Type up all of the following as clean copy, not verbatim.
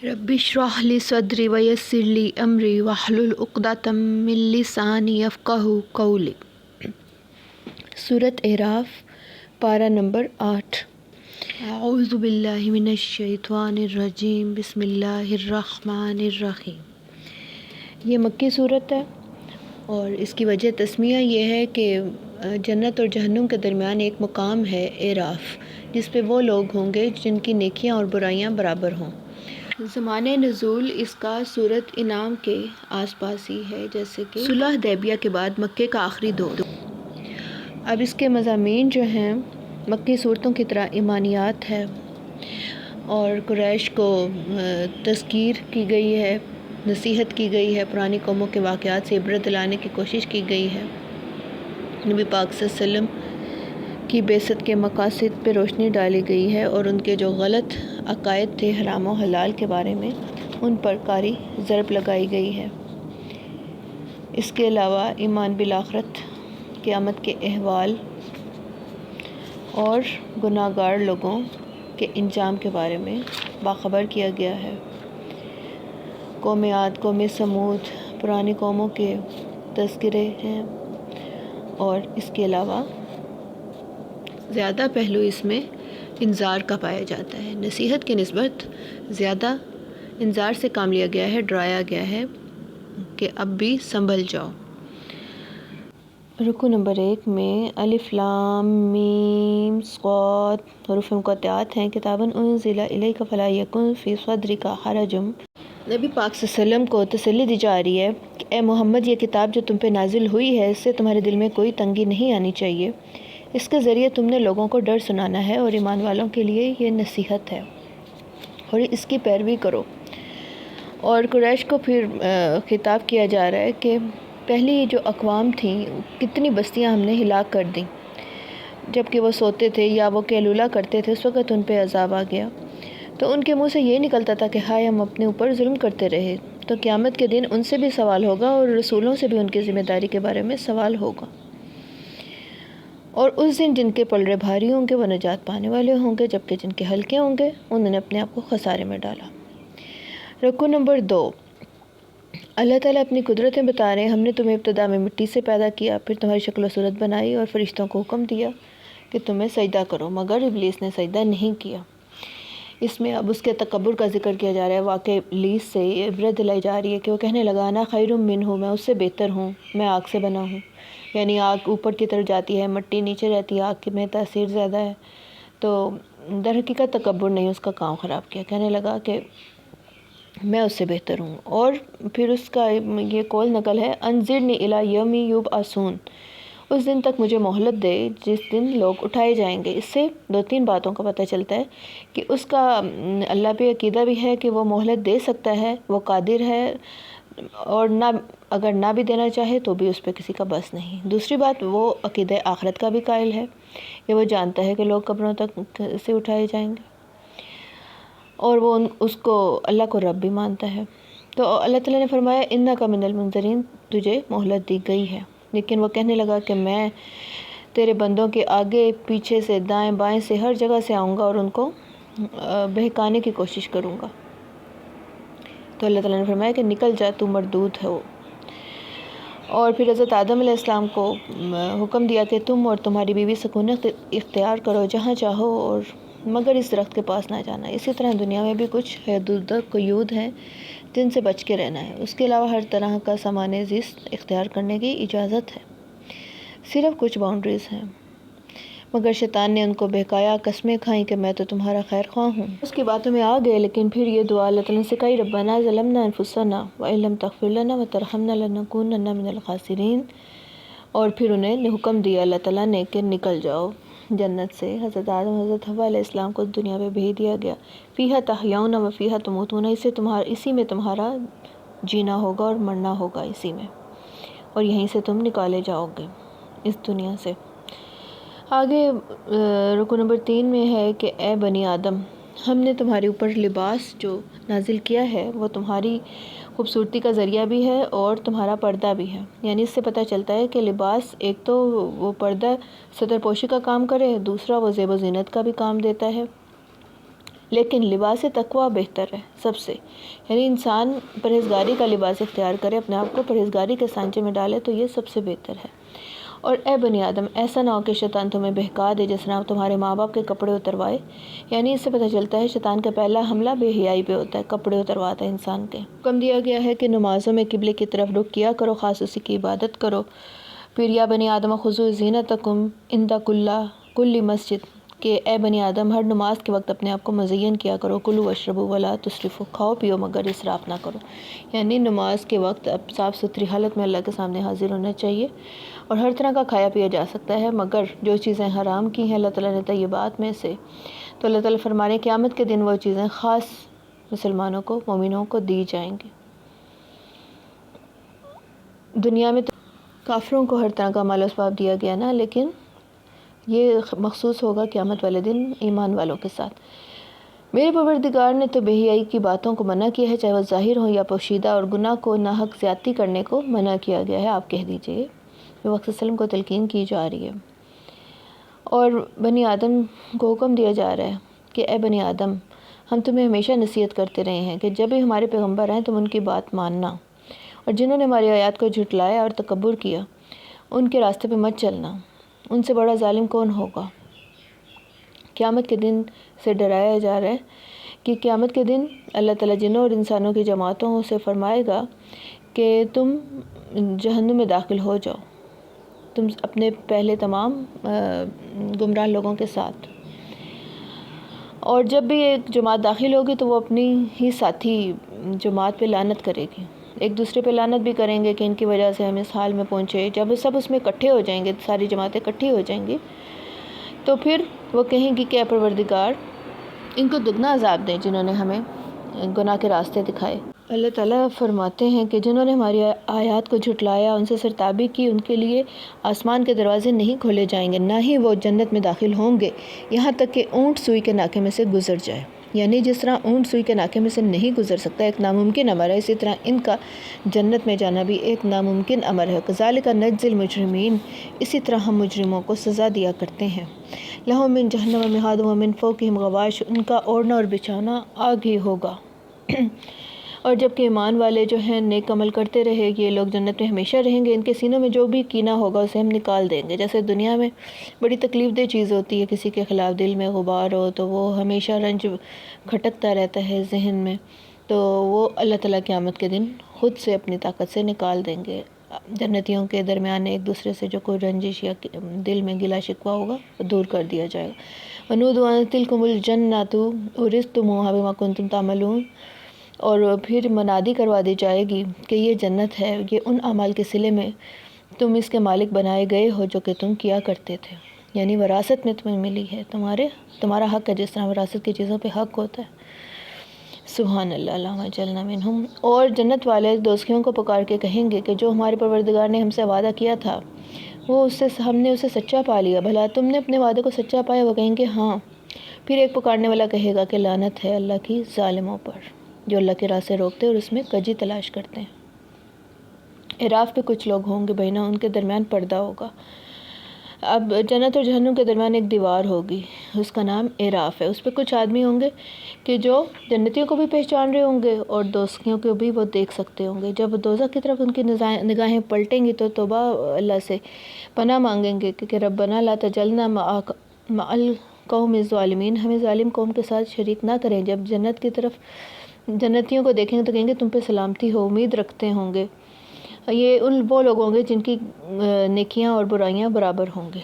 رب اشرح لی صدری ویسر لی امری واحلل عقدۃ من لسانی یفقہوا قولی۔ سورۃ اعراف، پارہ نمبر 8۔ اعوذ باللہ من الشیطان الرجیم، بسم اللہ الرحمن الرحیم۔ یہ مکی صورت ہے اور اس کی وجہ تسمیہ یہ ہے کہ جنت اور جہنم کے درمیان ایک مقام ہے اعراف، جس پہ وہ لوگ ہوں گے جن کی نیکیاں اور برائیاں برابر ہوں۔ زمانِ نزول اس کا سورۃ انعام کے آس پاس ہی ہے، جیسے کہ صلح حدیبیہ کے بعد مکے کا آخری دور۔ اب اس کے مضامین جو ہیں مکی صورتوں کی طرح ایمانیات ہے اور قریش کو تذکیر کی گئی ہے، نصیحت کی گئی ہے، پرانی قوموں کے واقعات سے عبرت دلانے کی کوشش کی گئی ہے، نبی پاک صلی اللہ علیہ وسلم کی بعثت کے مقاصد پہ روشنی ڈالی گئی ہے اور ان کے جو غلط عقائد تھے حرام و حلال کے بارے میں ان پر کاری ضرب لگائی گئی ہے۔ اس کے علاوہ ایمان بالآخرت، قیامت کے احوال اور گناہ گار لوگوں کے انجام کے بارے میں باخبر کیا گیا ہے۔ قوم عاد، قوم ثمود، پرانی قوموں کے تذکرے ہیں اور اس کے علاوہ زیادہ پہلو اس میں انذار کا پایا جاتا ہے۔ نصیحت کی نسبت زیادہ انذار سے کام لیا گیا ہے، ڈرایا گیا ہے کہ اب بھی سنبھل جاؤ۔ رکوع نمبر 1 میں الف لام میم صاد حروف مقطعات ہیں۔ کتاباً انزل الیک فلا یکن فی صدرک حرج۔ نبی پاک صلی اللہ علیہ وسلم کو تسلی دی جا رہی ہے کہ اے محمد، یہ کتاب جو تم پہ نازل ہوئی ہے اس سے تمہارے دل میں کوئی تنگی نہیں آنی چاہیے۔ اس کے ذریعے تم نے لوگوں کو ڈر سنانا ہے اور ایمان والوں کے لیے یہ نصیحت ہے اور اس کی پیروی کرو۔ اور قریش کو پھر خطاب کیا جا رہا ہے کہ پہلی جو اقوام تھیں کتنی بستیاں ہم نے ہلاک کر دیں، جب کہ وہ سوتے تھے یا وہ قیلولہ کرتے تھے، اس وقت ان پہ عذاب آ گیا تو ان کے منہ سے یہ نکلتا تھا کہ ہائے ہم اپنے اوپر ظلم کرتے رہے۔ تو قیامت کے دن ان سے بھی سوال ہوگا اور رسولوں سے بھی ان کی ذمہ داری کے بارے میں سوال ہوگا، اور اس دن جن کے پلڑے بھاری ہوں گے وہ نجات پانے والے ہوں گے، جبکہ جن کے ہلکے ہوں گے انہوں نے اپنے آپ کو خسارے میں ڈالا۔ رکوع نمبر 2، اللہ تعالیٰ اپنی قدرتیں بتا رہے ہیں۔ ہم نے تمہیں ابتدا میں مٹی سے پیدا کیا، پھر تمہاری شکل و صورت بنائی اور فرشتوں کو حکم دیا کہ تمہیں سجدہ کرو، مگر ابلیس نے سجدہ نہیں کیا۔ اس میں اب اس کے تکبر کا ذکر کیا جا رہا ہے۔ واقع ابلیس سے عبرت دلائی جا رہی ہے کہ وہ کہنے لگا انا خیر منہ، میں اس سے بہتر ہوں، میں آگ سے بنا ہوں۔ یعنی آگ اوپر کی طرف جاتی ہے، مٹی نیچے رہتی ہے، آگ میں تاثیر زیادہ ہے۔ تو در حقیقت تکبر نے اس کا کام خراب کیا، کہنے لگا کہ میں اس سے بہتر ہوں۔ اور پھر اس کا یہ قول نقل ہے انظرنی الی یوم یبعثون، اس دن تک مجھے مہلت دے جس دن لوگ اٹھائے جائیں گے۔ اس سے 2-3 باتوں کا پتہ چلتا ہے کہ اس کا اللہ پہ عقیدہ بھی ہے کہ وہ مہلت دے سکتا ہے، وہ قادر ہے، اور نہ اگر نہ بھی دینا چاہے تو بھی اس پہ کسی کا بس نہیں۔ دوسری بات، وہ عقیدہ آخرت کا بھی قائل ہے کہ وہ جانتا ہے کہ لوگ قبروں تک سے اٹھائے جائیں گے، اور وہ اس کو اللہ کو رب بھی مانتا ہے۔ تو اللہ تعالیٰ نے فرمایا انک من المنظرین، تجھے مہلت دی گئی ہے۔ لیکن وہ کہنے لگا کہ میں تیرے بندوں کے آگے پیچھے سے دائیں بائیں سے ہر جگہ سے آؤں گا اور ان کو بہکانے کی کوشش کروں گا۔ تو اللہ تعالیٰ نے فرمایا کہ نکل جا، تو مردود ہو۔ اور پھر حضرت آدم علیہ السلام کو حکم دیا کہ تم اور تمہاری بیوی سکونت اختیار کرو جہاں چاہو، اور مگر اس درخت کے پاس نہ جانا۔ اسی طرح دنیا میں بھی کچھ حدود قیود ہیں جن سے بچ کے رہنا ہے، اس کے علاوہ ہر طرح کا سامان زیست اختیار کرنے کی اجازت ہے، صرف کچھ باؤنڈریز ہیں۔ مگر شیطان نے ان کو بہکایا، قسمیں کھائیں کہ میں تو تمہارا خیر خواہ ہوں، اس کی باتوں میں آ گئے۔ لیکن پھر یہ دعا اللہ تعالیٰ نے سکھائی ربنا ظلمنا انفسنا وان لم تغفر لنا وترحمنا لنکونن من الخاسرین۔ اور پھر انہیں حکم دیا اللہ تعالیٰ نے کہ نکل جاؤ جنت سے۔ حضرت آدم، حضرت حوا علیہ السلام کو دنیا میں بھیج دیا گیا، فیہا تحیون و فیہا تموتون، اسی میں تمہارا جینا ہوگا اور مرنا ہوگا اسی میں، اور یہیں سے تم نکالے جاؤ گے اس دنیا سے۔ آگے رکوع نمبر 3 میں ہے کہ اے بنی آدم، ہم نے تمہارے اوپر لباس جو نازل کیا ہے وہ تمہاری خوبصورتی کا ذریعہ بھی ہے اور تمہارا پردہ بھی ہے۔ یعنی اس سے پتہ چلتا ہے کہ لباس ایک تو وہ پردہ ستر پوشی کا کام کرے، دوسرا وہ زیب و زینت کا بھی کام دیتا ہے۔ لیکن لباس تقویٰ بہتر ہے سب سے، یعنی انسان پرہیزگاری کا لباس اختیار کرے، اپنے آپ کو پرہیزگاری کے سانچے میں ڈالے تو یہ سب سے بہتر ہے۔ اور اے بنی آدم، ایسا نہ ہو کہ شیطان تمہیں بہکا دے جس طرح تمہارے ماں باپ کے کپڑے اتروائے، یعنی اس سے پتہ چلتا ہے شیطان کا پہلا حملہ بے حیائی پہ ہوتا ہے، کپڑے اترواتا ہے انسان کے۔ حکم دیا گیا ہے کہ نمازوں میں قبلے کی طرف رخ کیا کرو، خاص اسی کی عبادت کرو۔ پھر یا بنی آدم خذوا زینتکم عند کل مسجد، کہ اے بنی آدم ہر نماز کے وقت اپنے آپ کو مزین کیا کرو، کلوا واشربوا ولا تسرفوا، کھاؤ پیو مگر اسراف نہ کرو، یعنی نماز کے وقت اب صاف ستھری حالت میں اللہ کے سامنے حاضر ہونا چاہیے، اور ہر طرح کا کھایا پیا جا سکتا ہے، مگر جو چیزیں حرام کی ہیں اللہ تعالیٰ نے طیبات میں سے، تو اللہ تعالیٰ فرمانے ہیں قیامت کے دن وہ چیزیں خاص مسلمانوں کو، مومنوں کو دی جائیں گی۔ دنیا میں تو کافروں کو ہر طرح کا مال و اسباب دیا گیا نا، لیکن یہ مخصوص ہوگا قیامت والے دن ایمان والوں کے ساتھ۔ میرے پروردگار نے تو بے حیائی کی باتوں کو منع کیا ہے، چاہے وہ ظاہر ہوں یا پوشیدہ، اور گناہ کو ناحق زیادتی کرنے کو منع کیا گیا ہے۔ آپ کہہ دیجئے جو وقت وسلم کو تلقین کی جا رہی ہے، اور بنی آدم کو حکم دیا جا رہا ہے کہ اے بنی آدم، ہم تمہیں ہمیشہ نصیحت کرتے رہے ہیں کہ جب بھی ہمارے پیغمبر آئیں تم ان کی بات ماننا، اور جنہوں نے ہماری آیات کو جھٹلایا اور تکبر کیا ان کے راستے پہ مت چلنا، ان سے بڑا ظالم کون ہوگا۔ قیامت کے دن سے ڈرایا جا رہا ہے کہ قیامت کے دن اللہ تعالیٰ جنوں اور انسانوں کی جماعتوں سے فرمائے گا کہ تم جہنم میں داخل ہو جاؤ، تم اپنے پہلے تمام گمراہ لوگوں کے ساتھ۔ اور جب بھی ایک جماعت داخل ہوگی تو وہ اپنی ہی ساتھی جماعت پہ لعنت کرے گی، ایک دوسرے پہ لعنت بھی کریں گے کہ ان کی وجہ سے ہم اس حال میں پہنچے۔ جب سب اس میں اکٹھے ہو جائیں گے، ساری جماعتیں اکٹھی ہو جائیں گی، تو پھر وہ کہیں گی کہ اے پروردگار ان کو دگنا عذاب دیں جنہوں نے ہمیں گناہ کے راستے دکھائے۔ اللہ تعالیٰ فرماتے ہیں کہ جنہوں نے ہماری آیات کو جھٹلایا، ان سے سرتابی کی، ان کے لیے آسمان کے دروازے نہیں کھولے جائیں گے، نہ ہی وہ جنت میں داخل ہوں گے یہاں تک کہ اونٹ سوئی کے ناکے میں سے گزر جائے، یعنی جس طرح اونٹ سوئی کے ناکے میں سے نہیں گزر سکتا، ایک ناممکن امر ہے، اسی طرح ان کا جنت میں جانا بھی ایک ناممکن امر ہے۔ کذالک نجزی المجرمین، اسی طرح ہم مجرموں کو سزا دیا کرتے ہیں۔ لہم من جہنم مہاد ومن فوقہم غواش، ان کا اوڑھنا اور بچھانا آگ ہی ہوگا۔ اور جبکہ ایمان والے جو ہیں نیک عمل کرتے رہے، یہ لوگ جنت میں ہمیشہ رہیں گے، ان کے سینوں میں جو بھی کینہ ہوگا اسے ہم نکال دیں گے۔ جیسے دنیا میں بڑی تکلیف دہ چیز ہوتی ہے، کسی کے خلاف دل میں غبار ہو تو وہ ہمیشہ رنج کھٹکتا رہتا ہے ذہن میں، تو وہ اللہ تعالیٰ قیامت کے دن خود سے اپنی طاقت سے نکال دیں گے۔ جنتیوں کے درمیان ایک دوسرے سے جو کوئی رنجش یا دل میں گلا شکوہ ہوگا وہ دور کر دیا جائے گا۔ وَنُودُوا أَن تِلْكُمُ الْجَنَّةُ أُورِثْتُمُوهَا بِمَا كُنتُمْ تَعْمَلُونَ، اور پھر منادی کروا دی جائے گی کہ یہ جنت ہے، یہ ان اعمال کے صلے میں تم اس کے مالک بنائے گئے ہو جو کہ تم کیا کرتے تھے، یعنی وراثت میں تمہیں ملی ہے، تمہارا حق ہے، جس طرح وراثت کی چیزوں پہ حق ہوتا ہے۔ سبحان اللہ، اللہم اجعلنا منہم۔ اور جنت والے دوزخیوں کو پکار کے کہیں گے کہ جو ہمارے پروردگار نے ہم سے وعدہ کیا تھا وہ ہم نے اسے سچا پا لیا، بھلا تم نے اپنے وعدے کو سچا پایا؟ وہ کہیں گے ہاں۔ پھر ایک پکارنے والا کہے گا کہ لعنت ہے اللہ کی ظالموں پر جو اللہ کے راہ سے روکتے اور اس میں کجی تلاش کرتے ہیں۔ اعراف پہ کچھ لوگ ہوں گے بہنوں، ان کے درمیان پردہ ہوگا۔ اب جنت اور جہنم کے درمیان ایک دیوار ہوگی، اس کا نام اعراف ہے۔ اس پہ کچھ آدمی ہوں گے کہ جو جنتیوں کو بھی پہچان رہے ہوں گے اور دوزخیوں کو بھی وہ دیکھ سکتے ہوں گے۔ جب دوزخ کی طرف ان کی نگاہیں پلٹیں گی تو توبہ اللہ سے پناہ مانگیں گے کہ ربنا لا تجعلنا مع القوم الظالمین، ہمیں ظالم قوم کے ساتھ شریک نہ کریں۔ جب جنت کی طرف جنتیوں کو دیکھیں گے تو کہیں گے تم پہ سلامتی ہو، امید رکھتے ہوں گے۔ یہ وہ لوگ ہوں گے جن کی نیکیاں اور برائیاں برابر ہوں گے۔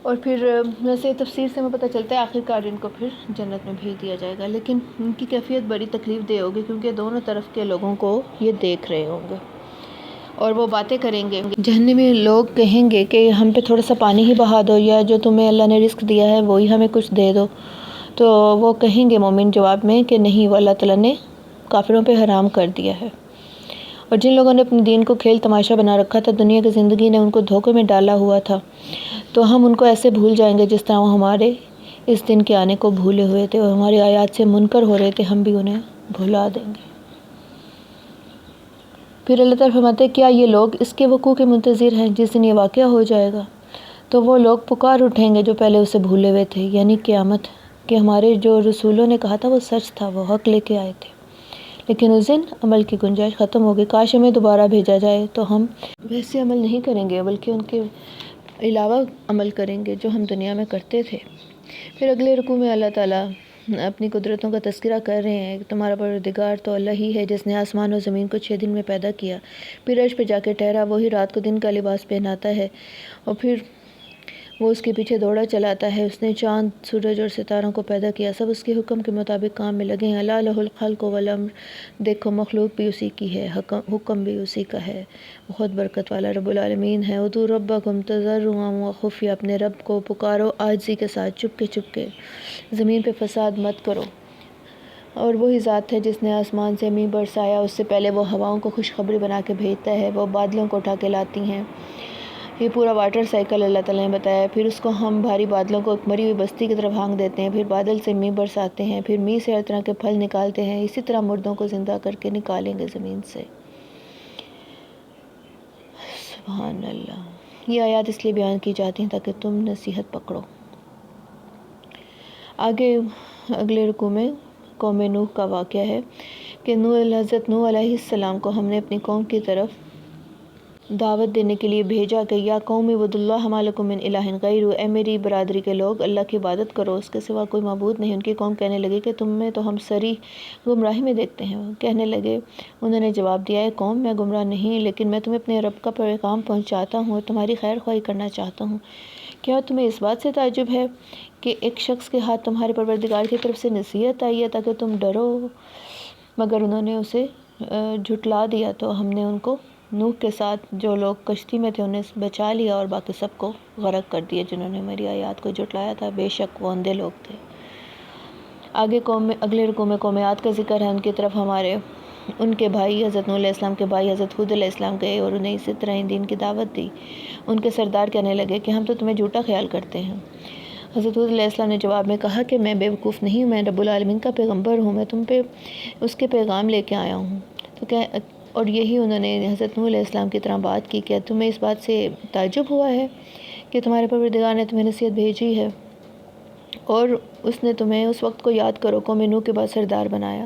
اور پھر ویسے تفسیر سے ہمیں پتہ چلتا ہے آخر کار ان کو پھر جنت میں بھیج دیا جائے گا، لیکن ان کی کیفیت بڑی تکلیف دہ ہوگی کیونکہ دونوں طرف کے لوگوں کو یہ دیکھ رہے ہوں گے اور وہ باتیں کریں گے۔ جہنمی لوگ کہیں گے کہ ہم پہ تھوڑا سا پانی ہی بہا دو، یا جو تمہیں اللہ نے رزق دیا ہے وہی ہمیں کچھ دے دو۔ تو وہ کہیں گے مومن جواب میں کہ نہیں، وہ اللہ تعالیٰ نے کافروں پہ حرام کر دیا ہے۔ اور جن لوگوں نے اپنے دین کو کھیل تماشا بنا رکھا تھا، دنیا کی زندگی نے ان کو دھوکے میں ڈالا ہوا تھا، تو ہم ان کو ایسے بھول جائیں گے جس طرح وہ ہمارے اس دن کے آنے کو بھولے ہوئے تھے اور ہماری آیات سے منکر ہو رہے تھے، ہم بھی انہیں بھلا دیں گے۔ پھر اللہ تعالیٰ فرماتے ہیں کیا یہ لوگ اس کے وقوع کے منتظر ہیں جس دن یہ واقعہ ہو جائے گا؟ تو وہ لوگ پکار اٹھیں گے جو پہلے اسے بھولے ہوئے تھے، یعنی قیامت کہ ہمارے جو رسولوں نے کہا تھا وہ سچ تھا، وہ حق لے کے آئے تھے، لیکن اس دن عمل کی گنجائش ختم ہو گئی۔ کاش ہمیں دوبارہ بھیجا جائے تو ہم ویسے عمل نہیں کریں گے بلکہ ان کے علاوہ عمل کریں گے جو ہم دنیا میں کرتے تھے۔ پھر اگلے رکوع میں اللہ تعالیٰ اپنی قدرتوں کا تذکرہ کر رہے ہیں۔ تمہارا پروردگار تو اللہ ہی ہے جس نے آسمان و زمین کو 6 دن میں پیدا کیا، پھر عرش پہ جا کے ٹھہرا، وہی رات کو دن کا لباس پہناتا ہے اور پھر وہ اس کے پیچھے دوڑا چلاتا ہے۔ اس نے چاند، سورج اور ستاروں کو پیدا کیا، سب اس کے حکم کے مطابق کام میں لگے ہیں۔ الا لہ الخلق والامر، دیکھو مخلوق بھی اسی کی ہے، حکم بھی اسی کا ہے، بہت برکت والا رب العالمین ہے۔ ادعوا ربکم تضرعا وخفیا، اپنے رب کو پکارو عاجزی کے ساتھ، چپ کے۔ زمین پہ فساد مت کرو۔ اور وہی ذات ہے جس نے آسمان سے مینہ برسایا، اس سے پہلے وہ ہواؤں کو خوشخبری بنا کے بھیجتا ہے، وہ بادلوں کو اٹھا کے لاتی ہیں۔ یہ پورا واٹر سائیکل اللہ تعالیٰ نے بتایا۔ پھر اس کو ہم بھاری بادلوں کو ایک مری ہوئی بستی کی طرف ہانک دیتے ہیں، پھر بادل سے مینہ برساتے ہیں، پھر مینہ سے ہر طرح کے پھل نکالتے ہیں، اسی طرح مردوں کو زندہ کر کے نکالیں گے زمین سے۔ سبحان اللہ۔ یہ آیات اس لیے بیان کی جاتی ہیں تاکہ تم نصیحت پکڑو۔ آگے اگلے رکوع میں قوم نوح کا واقعہ ہے کہ حضرت نوح علیہ السلام کو ہم نے اپنی قوم کی طرف دعوت دینے کے لیے بھیجا کہ یا قوم اعبدوا اللہ ما لکم من الہ غیرہ، اے میری برادری کے لوگ، اللہ کی عبادت کرو، اس کے سوا کوئی معبود نہیں۔ ان کی قوم کہنے لگی کہ تمہیں تو ہم صریح گمراہی میں دیکھتے ہیں۔ کہنے لگے، انہوں نے جواب دیا، اے قوم، میں گمراہ نہیں، لیکن میں تمہیں اپنے رب کا پیغام پہنچاتا ہوں اور تمہاری خیر خواہی کرنا چاہتا ہوں۔ کیا تمہیں اس بات سے تعجب ہے کہ ایک شخص کے ہاتھ تمہارے پروردگار کی طرف سے نصیحت آئی ہے تاکہ تم ڈرو؟ مگر انہوں نے اسے جھٹلا دیا تو ہم نے ان کو نوح کے ساتھ جو لوگ کشتی میں تھے انہیں بچا لیا اور باقی سب کو غرق کر دیا جنہوں نے میری آیات کو جھٹلایا تھا، بے شک وہ اندھے لوگ تھے۔ آگے اگلے رکوع میں قوم عاد کا ذکر ہے۔ ان کی طرف ان کے بھائی حضرت نوح علیہ السلام کے بھائی حضرت ہود علیہ السلام گئے اور انہیں اسی طرح ہی دین کی دعوت دی۔ ان کے سردار کہنے لگے کہ ہم تو تمہیں جھوٹا خیال کرتے ہیں۔ حضرت ہود علیہ السلام نے جواب میں کہا کہ میں بیوقوف نہیں ہوں، میں رب العالمین کا پیغمبر ہوں، میں تم پہ اس کے پیغام لے کے آیا ہوں۔ اور یہی انہوں نے حضرت نوح علیہ السلام کی طرح بات کی کہ تمہیں اس بات سے تعجب ہوا ہے کہ تمہارے پروردگار نے تمہیں نصیحت بھیجی ہے اور اس نے تمہیں اس وقت کو یاد کرو قوم نوح کے بعد سردار بنایا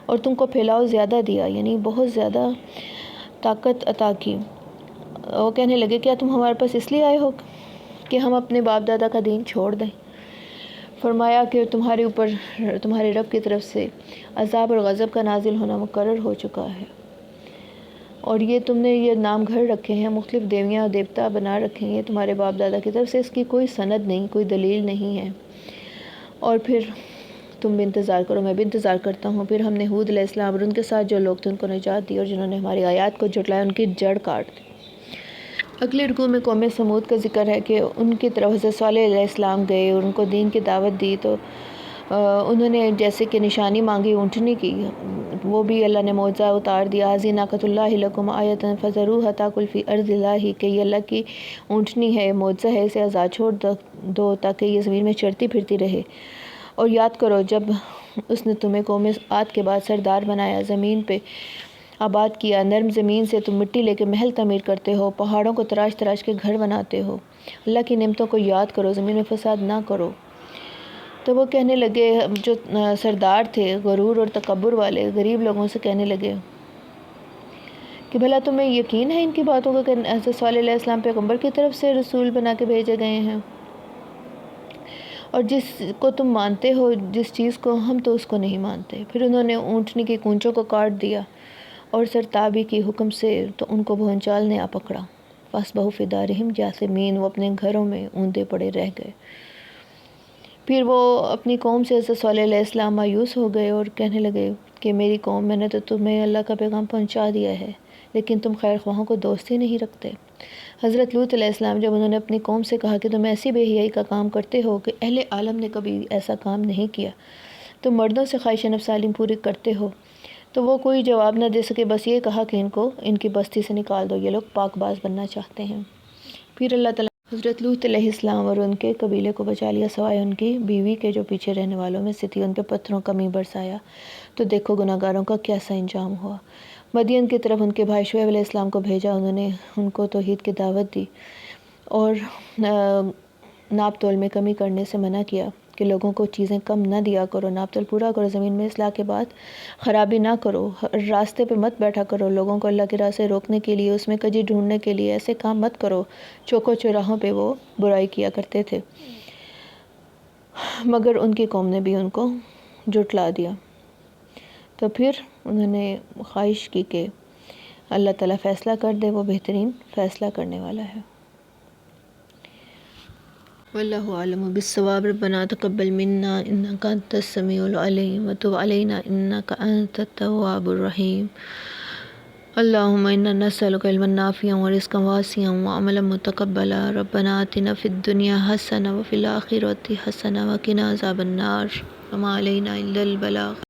اور تم کو پھیلاؤ زیادہ دیا، یعنی بہت زیادہ طاقت عطا کی۔ وہ کہنے لگے کیا تم ہمارے پاس اس لیے آئے ہو کہ ہم اپنے باپ دادا کا دین چھوڑ دیں؟ فرمایا کہ تمہارے اوپر تمہارے رب کی طرف سے عذاب اور غضب کا نازل ہونا مقرر ہو چکا ہے، اور یہ تم نے یہ نام گھر رکھے ہیں، مختلف دیویاں اور دیوتا بنا رکھے ہیں، یہ تمہارے باپ دادا کی طرف سے اس کی کوئی سند نہیں، کوئی دلیل نہیں ہے، اور پھر تم بھی انتظار کرو، میں بھی انتظار کرتا ہوں۔ پھر ہم نے ہود علیہ السلام اور ان کے ساتھ جو لوگ تھے ان کو نجات دی، اور جنہوں نے ہماری آیات کو جھٹلایا ان کی جڑ کاٹ دی۔ اگلے رکوع میں قوم سمود کا ذکر ہے کہ ان کی طرف حضرت صالح علیہ السلام گئے اور ان کو دین کی دعوت دی تو انہوں نے جیسے کہ نشانی مانگی اونٹنی کی، وہ بھی اللہ نے معجزہ اتار دیا، ھذی ناقۃ اللہ لکم آیۃ فذروھا تاکل فی ارض اللہ، کہ یہ اللہ کی اونٹنی ہے، معجزہ ہے، اسے آزاد چھوڑ دو تاکہ یہ زمین میں چرتی پھرتی رہے۔ اور یاد کرو جب اس نے تمہیں قوم عاد کے بعد سردار بنایا، زمین پہ آباد کیا، نرم زمین سے تم مٹی لے کے محل تعمیر کرتے ہو، پہاڑوں کو تراش تراش کے گھر بناتے ہو، اللہ کی نعمتوں کو یاد کرو، زمین میں فساد نہ کرو۔ تو وہ کہنے لگے، جو سردار تھے غرور اور تکبر والے، غریب لوگوں سے کہنے لگے کہ بھلا تمہیں یقین ہے ان کی باتوں کا کہ حضرت صالح علیہ السلام پیغمبر کی طرف سے رسول بنا کے بھیجے گئے ہیں، اور جس کو تم مانتے ہو جس چیز کو، ہم تو اس کو نہیں مانتے۔ پھر انہوں نے اونٹنی کی کونچوں کو کاٹ دیا اور سرتابی کی حکم سے تو ان کو بھونچال نے آ پکڑا، فاصبحوا فی دارہم جاثمین، وہ اپنے گھروں میں اوندے پڑے رہ گئے۔ پھر وہ اپنی قوم سے حضرت صالح علیہ السلام مایوس ہو گئے اور کہنے لگے کہ میری قوم، میں نے تو تمہیں اللہ کا پیغام پہنچا دیا ہے لیکن تم خیر خواہوں کو دوست ہی نہیں رکھتے۔ حضرت لوط علیہ السلام جب انہوں نے اپنی قوم سے کہا کہ تم ایسی بے حیائی کا کام کرتے ہو کہ اہل عالم نے کبھی ایسا کام نہیں کیا، تم مردوں سے خواہش نفس عالم پوری کرتے ہو، تو وہ کوئی جواب نہ دے سکے، بس یہ کہا کہ ان کی بستی سے نکال دو، یہ لوگ پاک باز بننا چاہتے ہیں۔ پھر اللہ تعالیٰ حضرت لوط علیہ السلام اور ان کے قبیلے کو بچا لیا، سوائے ان کی بیوی کے جو پیچھے رہنے والوں میں سے تھی، ان پہ پتھروں کا مینہ برسایا، تو دیکھو گناہ گاروں کا کیسا انجام ہوا۔ مدین کی طرف ان کے بھائی شعیب علیہ السلام کو بھیجا، انہوں نے ان کو توحید کی دعوت دی اور ناپ تول میں کمی کرنے سے منع کیا۔ کہ لوگوں کو چیزیں کم نہ دیا کرو، ناپ تول پورا کرو، زمین میں اصلاح کے بعد خرابی نہ کرو، راستے پہ مت بیٹھا کرو، لوگوں کو اللہ کی راہ سے روکنے کے لیے، اس میں کجی ڈھونڈنے کے لیے ایسے کام مت کرو۔ چوکوں چوراہوں پہ وہ برائی کیا کرتے تھے، مگر ان کی قوم نے بھی ان کو جھٹلا دیا۔ تو پھر انہوں نے خواہش کی کہ اللہ تعالیٰ فیصلہ کر دے، وہ بہترین فیصلہ کرنے والا ہے۔ واللہ اعلم بالصواب۔ ربنا تقبل منا انک انت السمیع العلیم وتب علینا انک انت التواب الرحیم۔ اللہم انا نسألک علما نافعا ورزقا واسعا وعملا متقبلا۔ ربنا آتنا فی الدنیا حسنہ وفی الآخرۃ حسنہ وقنا عذاب النار وما علینا الا البلاغ۔